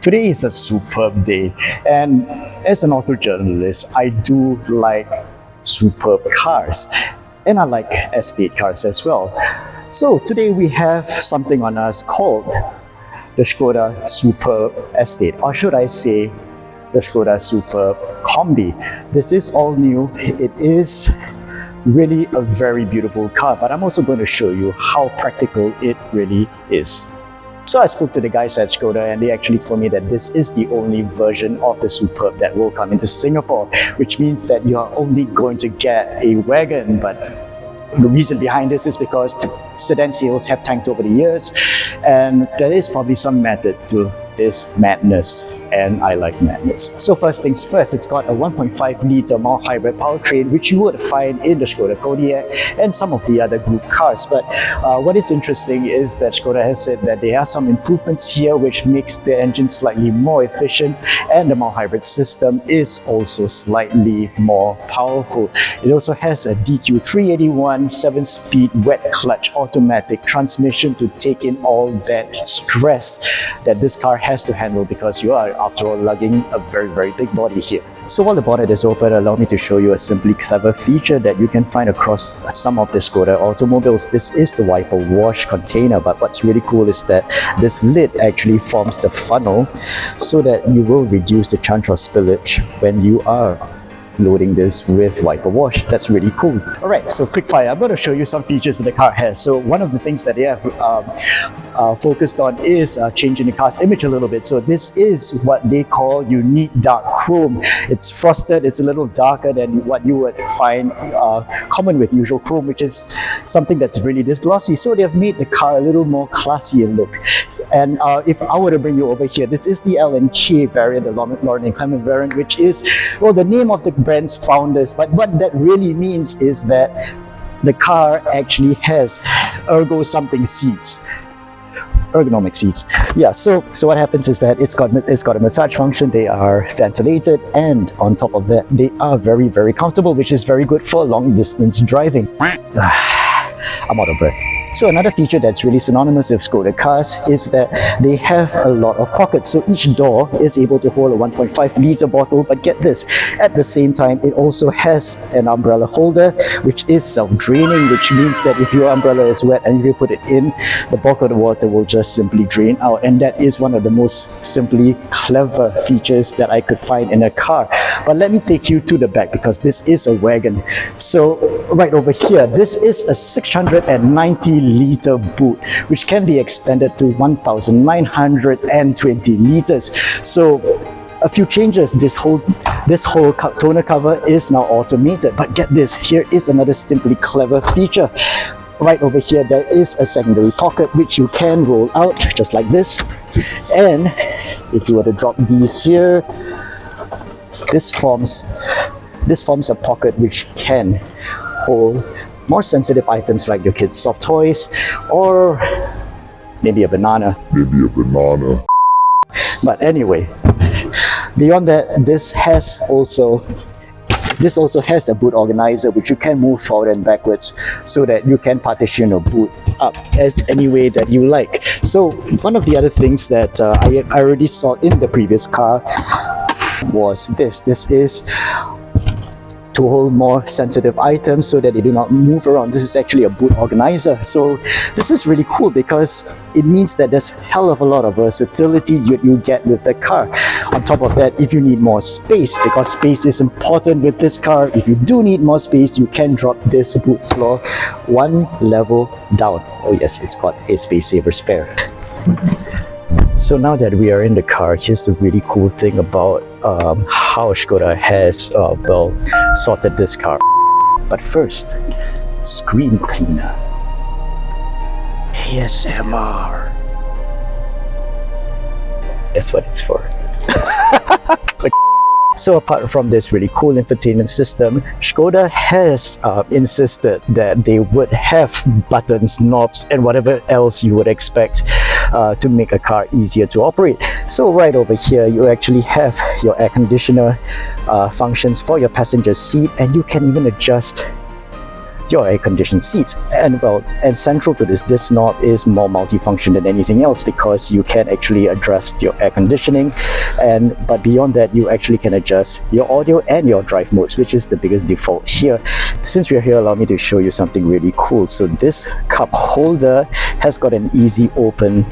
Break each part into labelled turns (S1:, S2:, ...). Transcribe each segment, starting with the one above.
S1: Today is a superb day, and as an auto journalist, I do like superb cars, and I like estate cars as well. So today we have something on us called the Škoda Superb Estate, or should I say the Škoda Superb Combi. This is all new. It is really a very beautiful car, but I'm also going to show you how practical it really is. So I spoke to the guys at Škoda, and they actually told me that this is the only version of the Superb that will come into Singapore, which means that you are only going to get a wagon. But the reason behind this is because sedan sales have tanked over the years, and there is probably some method to this madness, and I like madness. So first things first, it's got a 1.5 litre mild hybrid powertrain, which you would find in the Škoda Kodiaq and some of the other group cars. But what is interesting is that Škoda has said that there are some improvements here which makes the engine slightly more efficient, and the mild hybrid system is also slightly more powerful. It also has a DQ381 7-speed wet clutch automatic transmission to take in all that stress that this car has to handle, because you are after all lugging a very big body here. So while the bonnet is open, allow me to show you a simply clever feature that you can find across some of the Škoda automobiles. This is the wiper wash container, but what's really cool is that this lid actually forms the funnel so that you will reduce the chance of spillage when you are loading this with wiper wash. That's really cool. Alright, so quick fire. I'm going to show you some features that the car has. So one of the things that they have focused on is changing the car's image a little bit. So this is what they call unique dark chrome. It's frosted, it's a little darker than what you would find common with usual chrome, which is something that's really this glossy. So they have made the car a little more classy in look. And if I were to bring you over here, this is the L&K variant, the Lauren and Clement variant, which is, well, the name of the brand's founders, but what that really means is that the car actually has ergonomic seats. Yeah, so what happens is that it's got a massage function. They are ventilated, and on top of that, they are very comfortable, which is very good for long distance driving. I'm out of breath. So another feature that's really synonymous with Škoda cars is that they have a lot of pockets. So each door is able to hold a 1.5 litre bottle, but get this, at the same time it also has an umbrella holder which is self-draining, which means that if your umbrella is wet and you put it in, the bulk of the water will just simply drain out. And that is one of the most simply clever features that I could find in a car. But let me take you to the back, because this is a wagon. So right over here, this is a 690 litre boot, which can be extended to 1920 litres. So a few changes. This whole tonneau cover is now automated, but get this, here is another simply clever feature. Right over here, there is a secondary pocket which you can roll out just like this, and if you were to drop these here, this forms a pocket which can hold more sensitive items like your kids' soft toys, or maybe a banana. But anyway, beyond that, this also has a boot organizer which you can move forward and backwards so that you can partition your boot up as any way that you like. So one of the other things that I already saw in the previous car was this. This is to hold more sensitive items so that they do not move around. This is actually a boot organizer. So this is really cool because it means that there's a hell of a lot of versatility you get with the car. On top of that, if you need more space, because space is important with this car, if you do need more space, you can drop this boot floor one level down. Oh yes, it's got a space saver spare. So now that we are in the car, here's the really cool thing about how Škoda has sorted this car. But first, screen cleaner. ASMR. That's what it's for. So apart from this really cool infotainment system, Škoda has insisted that they would have buttons, knobs, and whatever else you would expect to make a car easier to operate. So right over here, you actually have your air conditioner functions for your passenger seat, and you can even adjust your air-conditioned seats. And well, and central to this knob is more multifunction than anything else, because you can actually adjust your air conditioning, but beyond that, you actually can adjust your audio and your drive modes, which is the biggest default here. Since we're here, allow me to show you something really cool. So this cup holder has got an easy open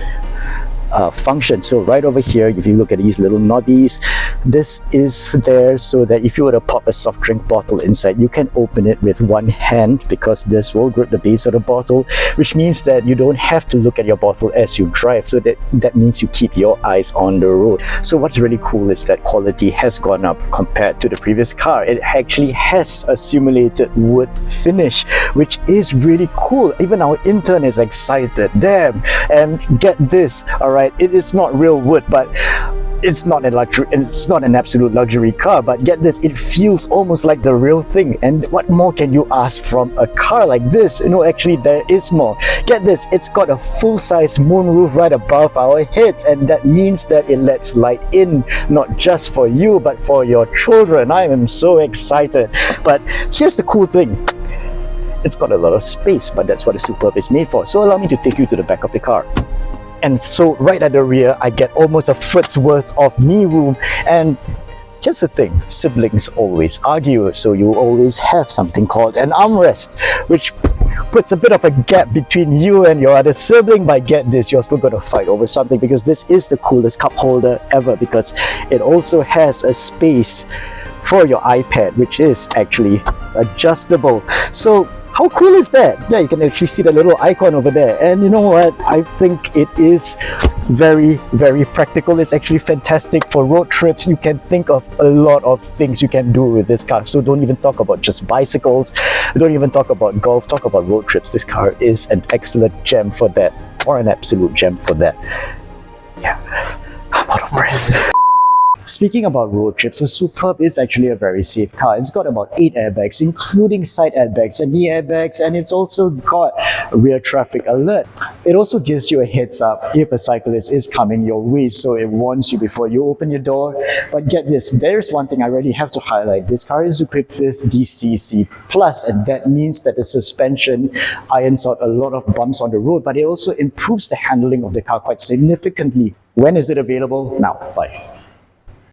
S1: function. So right over here, if you look at these little knobbies, this is there so that if you were to pop a soft drink bottle inside, you can open it with one hand, because this will grip the base of the bottle, which means that you don't have to look at your bottle as you drive. So that means you keep your eyes on the road. So what's really cool is that quality has gone up compared to the previous car. It actually has a simulated wood finish, which is really cool. Even our intern is excited. Damn! And get this, all right, it is not real wood, but it's not a luxury, and it's not an absolute luxury car, but get this, it feels almost like the real thing. And what more can you ask from a car like this? You know, actually there is more. Get this, it's got a full-size moonroof right above our heads, and that means that it lets light in, not just for you, but for your children. I am so excited. But here's the cool thing. It's got a lot of space, but that's what the Superb is made for. So allow me to take you to the back of the car. And so right at the rear, I get almost a foot's worth of knee room. And just the thing, siblings always argue, so you always have something called an armrest, which puts a bit of a gap between you and your other sibling. But get this, you're still going to fight over something, because this is the coolest cup holder ever, because it also has a space for your iPad, which is actually adjustable. So how cool is that? Yeah, you can actually see the little icon over there. And you know what? I think it is very, very practical. It's actually fantastic for road trips. You can think of a lot of things you can do with this car. So don't even talk about just bicycles. Don't even talk about golf. Talk about road trips. This car is an excellent gem for that, or an absolute gem for that. Yeah, I'm out of breath. Speaking about road trips, the Superb is actually a very safe car. It's got about 8 airbags, including side airbags and knee airbags, and it's also got rear traffic alert. It also gives you a heads up if a cyclist is coming your way, so it warns you before you open your door. But get this, there's one thing I really have to highlight. This car is equipped with DCC+, and that means that the suspension irons out a lot of bumps on the road, but it also improves the handling of the car quite significantly. When is it available? Now, bye.